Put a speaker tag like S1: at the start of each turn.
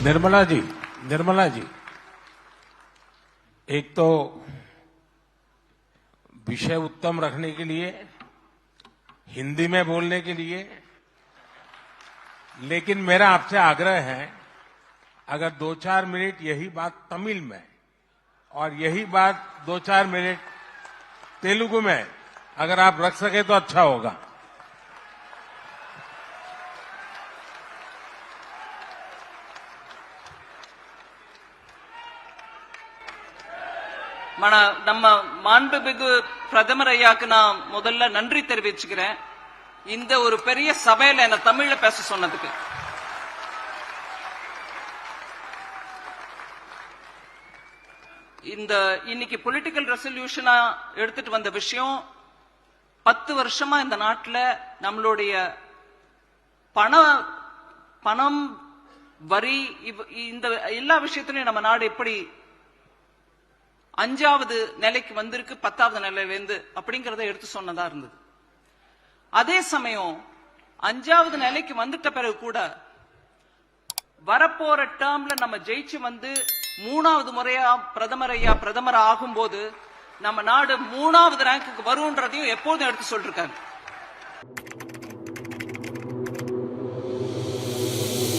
S1: निर्मला जी, एक तो विषय उत्तम रखने के लिए, हिंदी में बोलने के लिए, लेकिन मेरा आपसे आग्रह है, अगर 2-4 मिनट यही बात तमिल में और यही बात 2-4 मिनट तेलुगु में अगर आप रख सके तो अच्छा होगा।
S2: நம்ம மாண்புமிகு பிரதமர் ஐயாக்கு நான் முதல்ல நன்றி தெரிவிச்சுக்கிறேன். இந்த ஒரு பெரிய சபையில என்ன தமிழ்ல பேச சொன்னதுக்கு. இந்த இன்னைக்கு பொலிட்டிக்கல் ரெசல்யூஷனா எடுத்துட்டு வந்த விஷயம் 10 வருஷமா இந்த நாட்டில் நம்மளுடைய பணம் வரி இந்த எல்லா விஷயத்திலையும் நம்ம நாடு எப்படி 5வது நிலைக்கு வந்திருக்கு 10வது நிலையிலிருந்து அப்படிங்கறத எடுத்து சொன்னதா இருந்தது. அதே சமயம் 5வது நிலைக்கு வந்துட்ட பிறகு கூட வரப்போற டேர்ம்ல நம்ம ஜெயிச்சு வந்து 3வது முறையா பிரதமர் ஆகும்போது நம்ம நாடு 3வது ரேங்குக்கு வரும்ன்றதையும் எப்போதும் எடுத்து சொல்லிருக்காங்க.